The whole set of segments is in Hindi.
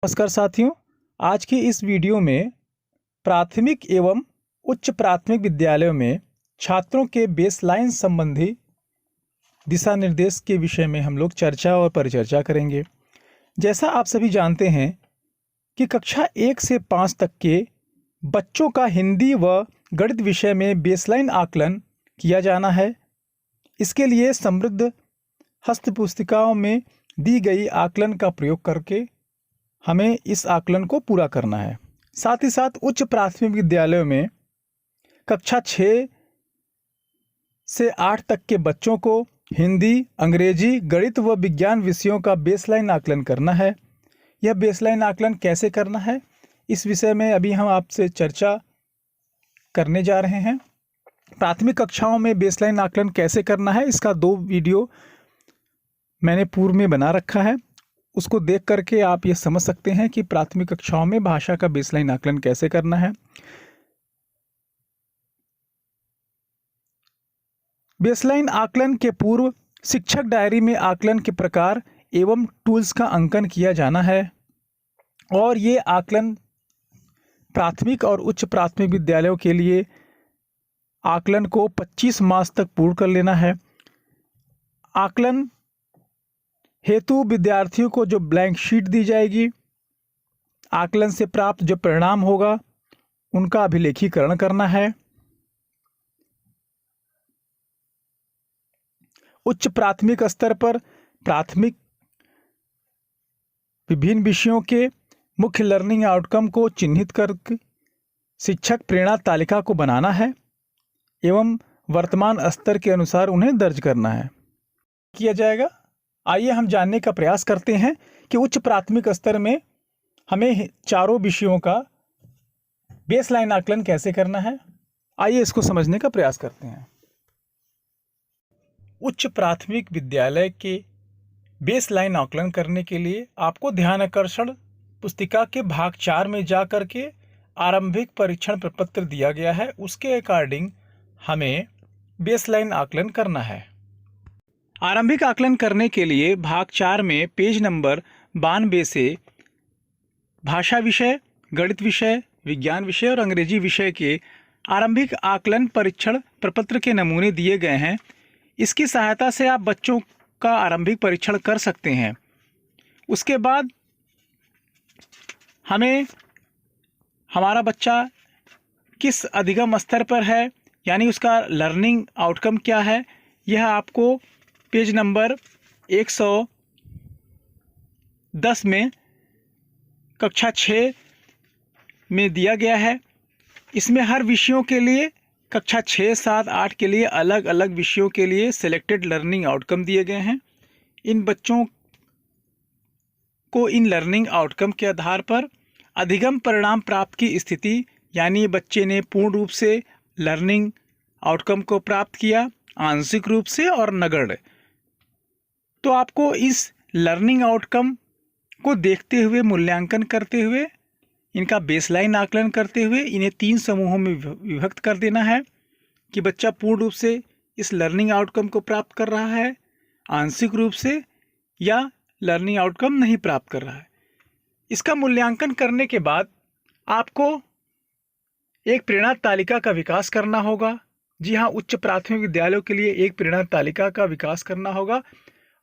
नमस्कार साथियों, आज की इस वीडियो में प्राथमिक एवं उच्च प्राथमिक विद्यालयों में छात्रों के बेसलाइन संबंधी दिशा निर्देश के विषय में हम लोग चर्चा और परिचर्चा करेंगे। जैसा आप सभी जानते हैं कि कक्षा 1 से 5 तक के बच्चों का हिंदी व गणित विषय में बेसलाइन आकलन किया जाना है। इसके लिए समृद्ध हस्तपुस्तिकाओं में दी गई आकलन का प्रयोग करके हमें इस आकलन को पूरा करना है। साथ ही साथ उच्च प्राथमिक विद्यालयों में कक्षा 6 से 8 तक के बच्चों को हिंदी, अंग्रेजी, गणित व विज्ञान विषयों का बेसलाइन आकलन करना है। यह बेसलाइन आकलन कैसे करना है, इस विषय में अभी हम आपसे चर्चा करने जा रहे हैं। प्राथमिक कक्षाओं में बेसलाइन आकलन कैसे करना है, इसका 2 वीडियो मैंने पूर्व में बना रखा है। उसको देख करके आप ये समझ सकते हैं कि प्राथमिक कक्षाओं में भाषा का बेसलाइन आकलन कैसे करना है। बेसलाइन आकलन के पूर्व शिक्षक डायरी में आकलन के प्रकार एवं टूल्स का अंकन किया जाना है और ये आकलन प्राथमिक और उच्च प्राथमिक विद्यालयों के लिए आकलन को 25 मास तक पूर्ण कर लेना है। आकलन हेतु विद्यार्थियों को जो ब्लैंक शीट दी जाएगी, आकलन से प्राप्त जो परिणाम होगा उनका अभिलेखीकरण करना है। उच्च प्राथमिक स्तर पर प्राथमिक विभिन्न विषयों के मुख्य लर्निंग आउटकम को चिन्हित करके शिक्षक प्रेरणा तालिका को बनाना है एवं वर्तमान स्तर के अनुसार उन्हें दर्ज करना है किया जाएगा। आइए हम जानने का प्रयास करते हैं कि उच्च प्राथमिक स्तर में हमें चारों विषयों का बेसलाइन आकलन कैसे करना है। आइए इसको समझने का प्रयास करते हैं। उच्च प्राथमिक विद्यालय के बेसलाइन आकलन करने के लिए आपको ध्यान आकर्षण पुस्तिका के भाग 4 में जा कर के आरंभिक परीक्षण प्रपत्र दिया गया है, उसके अकॉर्डिंग हमें बेसलाइन आकलन करना है। आरंभिक आकलन करने के लिए भाग 4 में पेज नंबर 92 से भाषा विषय, गणित विषय, विज्ञान विषय और अंग्रेजी विषय के आरंभिक आकलन परीक्षण प्रपत्र के नमूने दिए गए हैं। इसकी सहायता से आप बच्चों का आरंभिक परीक्षण कर सकते हैं। उसके बाद हमें हमारा बच्चा किस अधिगम स्तर पर है, यानी उसका लर्निंग आउटकम क्या है, यह आपको पेज नंबर 110 में कक्षा 6 में दिया गया है। इसमें हर विषयों के लिए कक्षा 6, 7, 8 के लिए अलग अलग विषयों के लिए सिलेक्टेड लर्निंग आउटकम दिए गए हैं। इन बच्चों को इन लर्निंग आउटकम के आधार पर अधिगम परिणाम प्राप्त की स्थिति, यानी बच्चे ने पूर्ण रूप से लर्निंग आउटकम को प्राप्त किया, आंशिक रूप से और नगण्य, तो आपको इस लर्निंग आउटकम को देखते हुए, मूल्यांकन करते हुए, इनका बेसलाइन आकलन करते हुए इन्हें 3 समूहों में विभक्त कर देना है कि बच्चा पूर्ण रूप से इस लर्निंग आउटकम को प्राप्त कर रहा है, आंशिक रूप से, या लर्निंग आउटकम नहीं प्राप्त कर रहा है। इसका मूल्यांकन करने के बाद आपको एक प्रेरणा तालिका का विकास करना होगा। जी हाँ, उच्च प्राथमिक विद्यालयों के लिए एक प्रेरणा तालिका का विकास करना होगा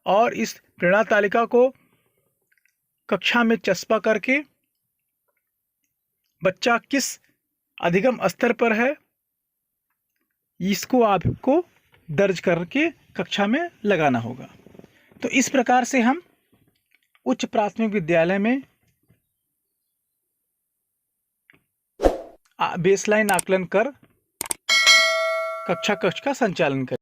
और इस प्रेरणा तालिका को कक्षा में चस्पा करके बच्चा किस अधिगम स्तर पर है, इसको आपको दर्ज करके कक्षा में लगाना होगा। तो इस प्रकार से हम उच्च प्राथमिक विद्यालय में बेसलाइन आकलन कर कक्षा का संचालन करें।